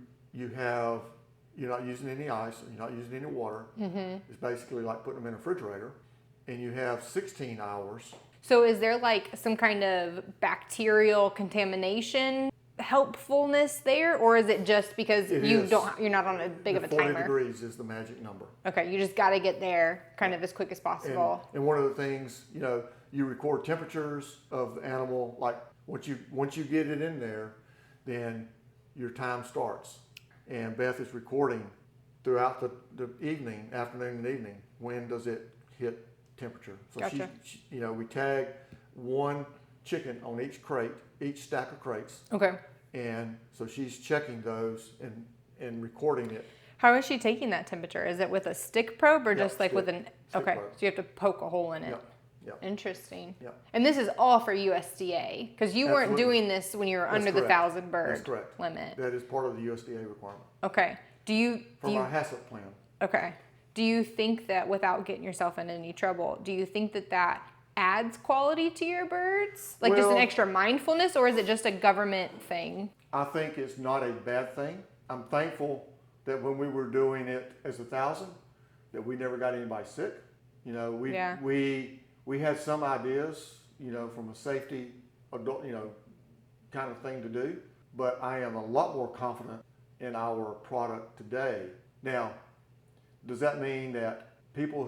not using any ice, you're not using any water. Mm-hmm. It's basically like putting them in a refrigerator, and you have 16 hours. So is there like some kind of bacterial contamination helpfulness there, or is it just because you're not on a big of a 40 timer? degrees is the magic number. Okay, you just got to get there kind of as quick as possible. And one of the things, you record temperatures of the animal. Like once you get it in there, then your time starts. And Beth is recording throughout the afternoon and evening. When does it hit temperature? So Gotcha. we tag 1 chicken on each crate, each stack of crates. Okay. And so she's checking those and recording it. How is she taking that temperature? Is it with a stick probe or Yep, just like with stick- an? stick Okay, probe. so you have to poke a hole in it. Yep. Yep. Interesting. Yep. And this is all for USDA because you weren't Absolutely. doing this when you were That's under the correct. 1,000 bird That's correct. limit. That is part of the USDA requirement. Okay. Do From you our HACCP plan. okay? Do you think that without getting yourself in any trouble, do you think that adds quality to your birds, like just an Well- extra mindfulness, or is it just a government thing? I think it's not a bad thing. I'm thankful that when we were doing it as 1,000, that we never got anybody sick. Yeah. We had some ideas, from a safety, adult, kind of thing to do. But I am a lot more confident in our product today. Now, does that mean that people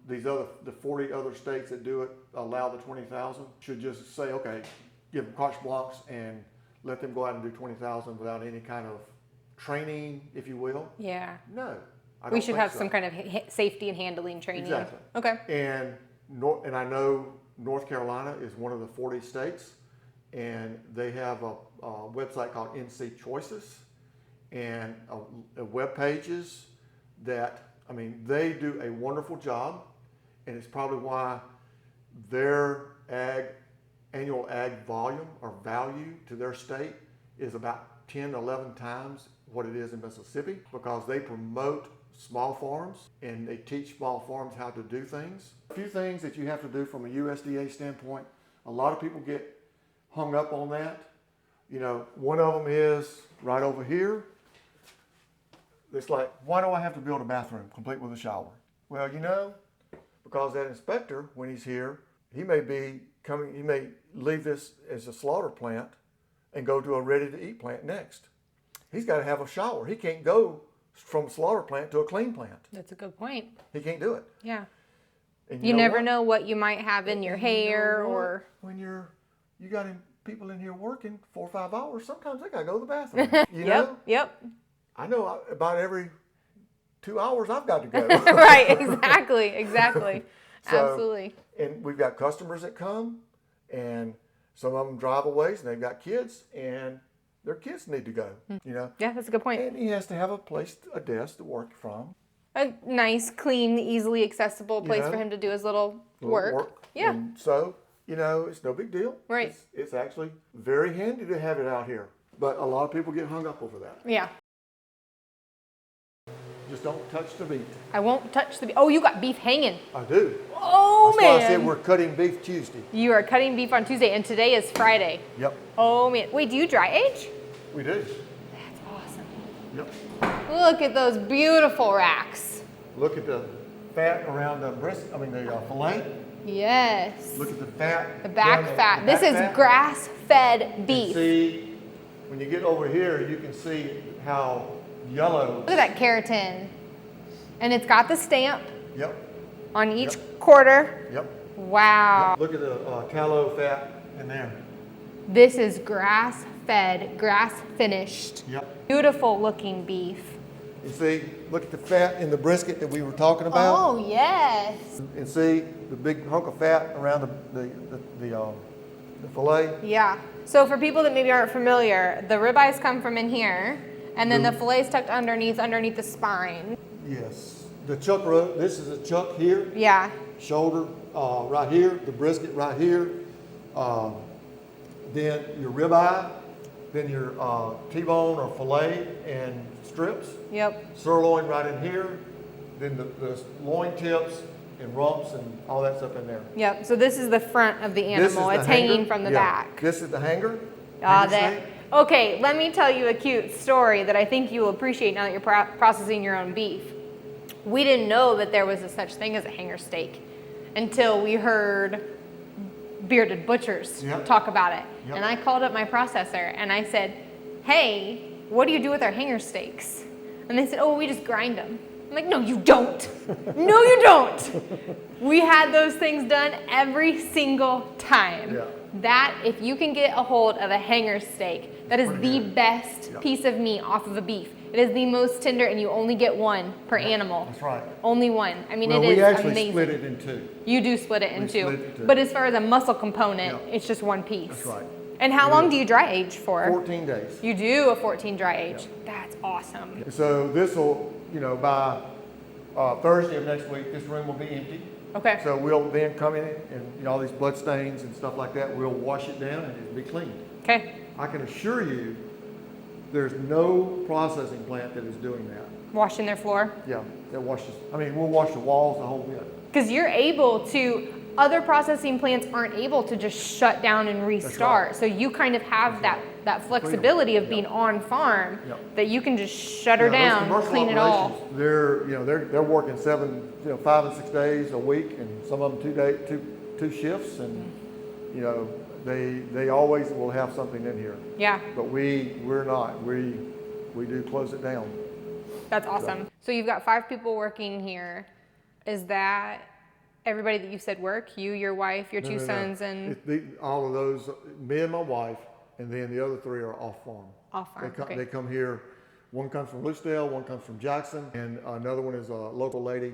the 40 other states that do it allow the 20,000 should just say, okay, give them carte blanche and let them go out and do 20,000 without any kind of training, if you will? Yeah. No. I We don't should think have so. some kind of safety and handling training. Exactly. Okay. And I know North Carolina is one of the 40 states, and they have a website called NC Choices, and a web pages that, they do a wonderful job, and it's probably why their annual ag volume or value to their state is about 10, 11 times what it is in Mississippi, because they promote small farms and they teach small farms how to do things. A few things that you have to do from a USDA standpoint, a lot of people get hung up on that. One of them is right over here. It's like, why do I have to build a bathroom complete with a shower? Well, because that inspector, when he's here, he may leave this as a slaughter plant and go to a ready-to-eat plant next. He's got to have a shower. He can't go from slaughter plant to a clean plant. That's a good point. He can't do it. Yeah. And You know never what? know what you might have in your hair You know what? or. When you got people in here working 4 or 5 hours, sometimes they gotta go to the bathroom. You know? Yep. I know about every 2 hours I've got to go. Right, exactly. So, Absolutely. And we've got customers that come, and some of them drive a ways, and they've got kids, and their kids need to go. You know. Yeah, that's a good point. And he has to have a desk to work from. A nice, clean, easily accessible place know, for him to do his little Little work. Yeah. And so, it's no big deal. Right. It's actually very handy to have it out here. But a lot of people get hung up over that. Yeah. Just don't touch the beef. I won't touch the beef. Oh, you got beef hanging. I do. Oh, That's man. why I said we're cutting beef Tuesday. You are cutting beef on Tuesday, and today is Friday. Yep. Oh, man. Wait, do you dry age? We do. That's awesome. Yep. Look at those beautiful racks. Look at the fat around the fillet. Yes. Look at the fat. The back down fat. the This back is fat. grass-fed And beef. see, when you get over here, you can see how yellow. Look at that keratin. And it's got the stamp Yep. on each quarter. Yep. Wow. Look at the tallow fat in there. This is grass-fed, grass-finished, Yep. beautiful looking beef. You see, look at the fat in the brisket that we were talking about. Oh, yes. And see the big hunk of fat around the fillet. Yeah. So for people that maybe aren't familiar, the ribeyes come from in here, and then the fillet's tucked underneath the spine. Yes. The chuck root. This is a chuck here. Yeah. Shoulder right here. The brisket right here. Then your ribeye. Then your T-bone or fillet and strips. Yep. Sirloin right in here. Then the loin tips and rumps and all that stuff in there. Yep. So this is the front of the This is animal. the It's hanging hanger. from the Yeah. back. This is the hanger. Ah, Hanger that. steak. Okay, let me tell you a cute story that I think you'll appreciate now that you're processing your own beef. We didn't know that there was a such thing as a hanger steak until we heard Bearded Butchers Yep. talk about it. Yep. And I called up my processor and I said, hey, what do you do with our hanger steaks? And they said, oh, we just grind them. I'm like, no, you don't. No, you don't. We had those things done every single time. Yeah. That, if you can get a hold of a hanger steak, that is Pretty the good. best Yep. piece of meat off of a beef. It is the most tender, and you only get one per animal. That's right. Only one. I mean, Well, it we is actually amazing. split it in two. You do split it in two. split it in two. But as far as a muscle component, Yeah. it's just one piece. That's right. And how It long is. do you dry age for? 14 days. You do a 14 dry age. That's awesome. So this will, by Thursday of next week, this room will be empty. Okay. So we'll then come in and all these blood stains and stuff like that, we'll wash it down and it'll be clean. Okay. I can assure you, there's no processing plant that is doing that. Washing their floor. Yeah, that washes. I mean, we'll wash the walls, the whole bit. Because you're able to, other processing plants aren't able to just shut down and restart. right. So you kind of have that flexibility of being on farm Yeah. that you can just shut her Those down, commercial clean it all. operations, they're working 5 and 6 days a week, and some of them two shifts, and they always will have something in here. Yeah, But we're not. We do close it down. that's awesome. So you've got 5 people working here. Is that everybody that you said work? You, your wife, your No, two no, no. sons, and All of those, me and my wife, and then the other 3 are off farm. off farm. Okay. They come here. One comes from Lucedale, one comes from Jackson, and another one is a local lady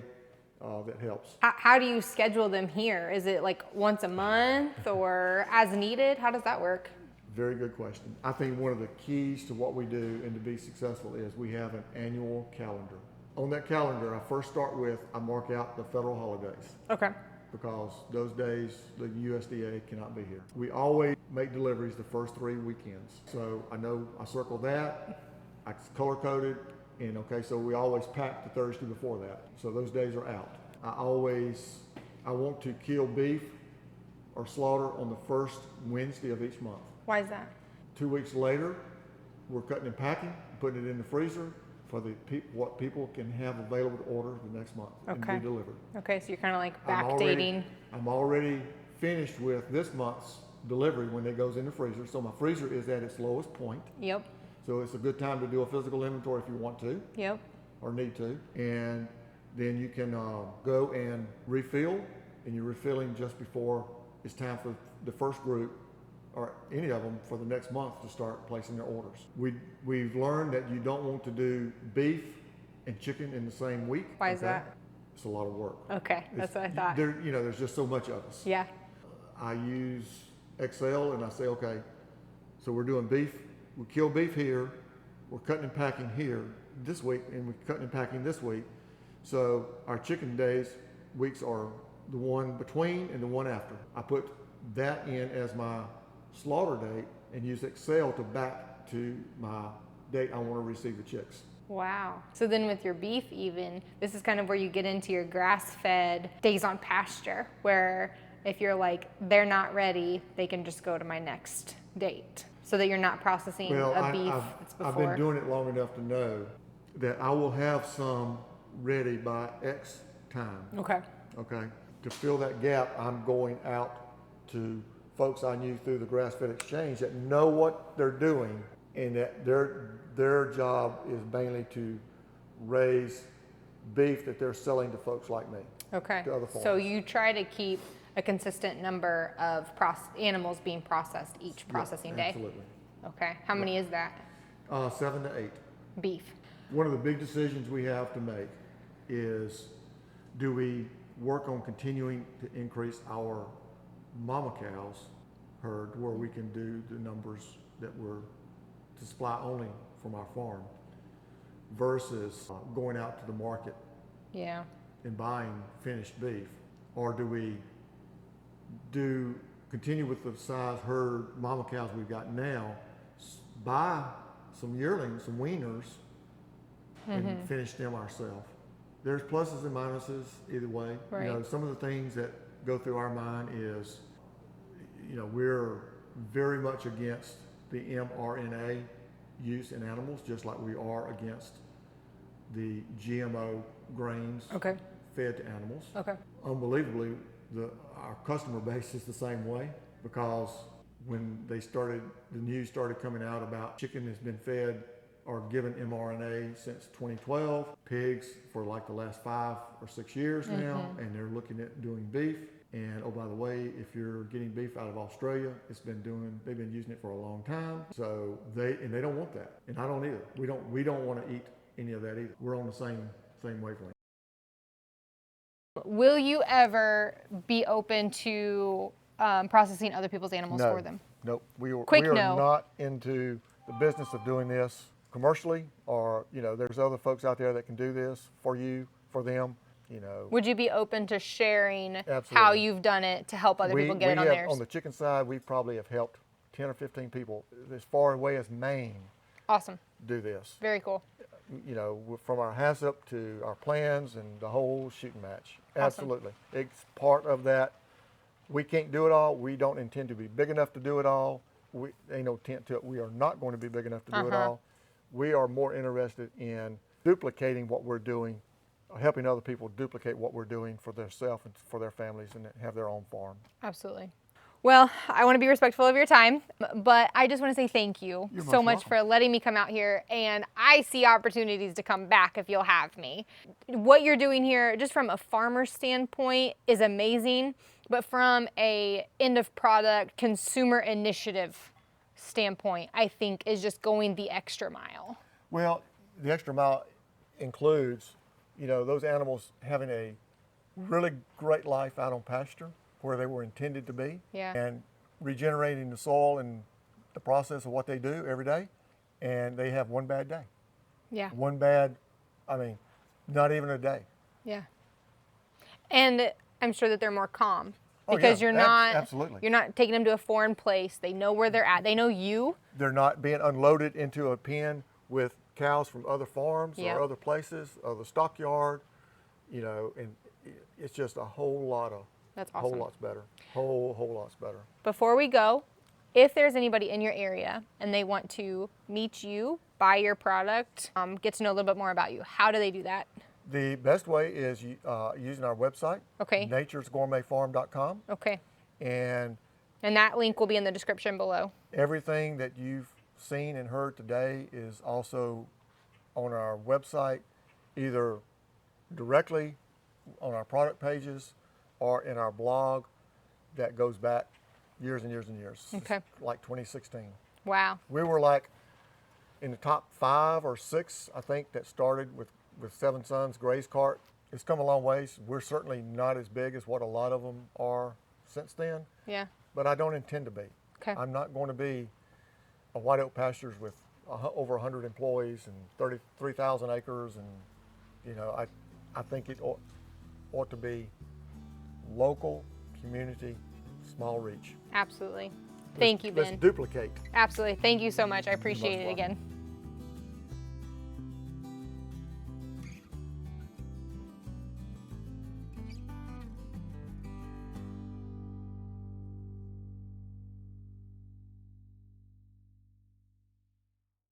that helps. How do you schedule them here? Is it like once a month or as needed? How does that work? Very good question. I think one of the keys to what we do and to be successful is we have an annual calendar. On that calendar, I mark out the federal holidays, Okay. because those days the USDA cannot be here. We always make deliveries the first 3 weekends. So I know I circle that, I color coded, and so we always pack the Thursday before that. So those days are out. I want to kill beef or slaughter on the first Wednesday of each month. Why is that? 2 weeks later, we're cutting and packing, putting it in the freezer for what people can have available to order the next month and Okay. be delivered. Okay, so you're kind of like I'm backdating. already finished with this month's delivery when it goes in the freezer. So my freezer is at its lowest point. Yep. So it's a good time to do a physical inventory if you want to, Yep. or need to, and then you can go and refill, and you're refilling just before it's time for the first group or any of them for the next month to start placing their orders. We've learned that you don't want to do beef and chicken in the same week. Why is that? It's a lot of work. Okay, that's what I thought. There's just so much of us. Yeah. I use Excel and I say, okay, so we're doing beef, we kill beef here, we're cutting and packing here this week, and we're cutting and packing this week. So our chicken weeks are the one between and the one after. I put that in as my slaughter date and use Excel to back to my date I want to receive the chicks. Wow. So then with your beef even, this is kind of where you get into your grass-fed days on pasture, where if you're like, they're not ready, they can just go to my next date. So that you're not processing a beef that's before. I've been doing it long enough to know that I will have some ready by X time. Okay. Okay. To fill that gap, I'm going out to folks I knew through the grass-fed exchange that know what they're doing, and that their job is mainly to raise beef that they're selling to folks like me. Okay. To other farms. So you try to keep a consistent number of animals being processed each processing day? Absolutely. Okay. How many is that? 7 to 8. Beef. One of the big decisions we have to make is, do we work on continuing to increase our mama cows herd where we can do the numbers that we're to supply only from our farm, versus going out to the market and buying finished beef? Or do we continue with the size herd mama cows we've got now, buy some yearlings, some weaners, and finish them ourselves? There's pluses and minuses either way. Right. You know, some of the things that go through our mind is, you know, we're very much against the mRNA use in animals, just like we are against the GMO grains fed to animals. Okay. Unbelievably, our customer base is the same way, because when the news started coming out about chicken has been fed or given mRNA since 2012, pigs for like the last 5 or 6 years now, and they're looking at doing beef. And oh, by the way, if you're getting beef out of Australia, they've been using it for a long time. So they don't want that, and I don't either. We don't want to eat any of that either. We're on the same wavelength. Will you ever be open to processing other people's animals for them? Nope. We are No. not into the business of doing this commercially, or, you know, there's other folks out there that can do this for them. You know, would you be open to sharing Absolutely. how you've done it to help other people get it on theirs? On the chicken side, we probably have helped 10 or 15 people as far away as Maine. Awesome. Do this. Very cool. You know, from our house up to our plans and the whole shooting match. Awesome. Absolutely. It's part of that. We can't do it all. We don't intend to be big enough to do it all. Ain't no intent to it. We are not going to be big enough to do it all. We are more interested in duplicating what we're doing, helping other people duplicate what we're doing for themselves and for their families, and have their own farm. Absolutely. Well, I want to be respectful of your time, but I just want to say thank you so much for letting me come out here, and I see opportunities to come back if you'll have me. What you're doing here, just from a farmer standpoint, is amazing, but from a end of product consumer initiative standpoint, I think is just going the extra mile. Well, the extra mile includes, you know, those animals having a really great life out on pasture where they were intended to be, and regenerating the soil and the process of what they do every day, and they have one bad day. Yeah. Not even a day. Yeah. And I'm sure that they're more calm because you're not taking them to a foreign place. They know where they're at. They know you. They're not being unloaded into a pen with cows from other farms or other places, or the stockyard, you know, and it's just a whole lot of, that's awesome. Whole lots better. Whole lots better. Before we go, if there's anybody in your area and they want to meet you, buy your product, get to know a little bit more about you, how do they do that? The best way is using our website, naturesgourmetfarm.com. Okay. And that link will be in the description below. Everything that you've seen and heard today is also on our website, either directly on our product pages or in our blog that goes back years and years and years. Okay. Like 2016. Wow. We were like in the top 5 or 6, I think, that started with Seven Sons Gray's Cart. It's come a long ways. We're certainly not as big as what a lot of them are since then, Yeah. but I don't intend to be. Okay. I'm not going to be a White Oak Pastures with over 100 employees and 33,000 acres, and you know, I think it ought to be local, community, small reach. Absolutely. Thank you, Ben. Let's duplicate. Absolutely. Thank you so much. I appreciate it welcome. again.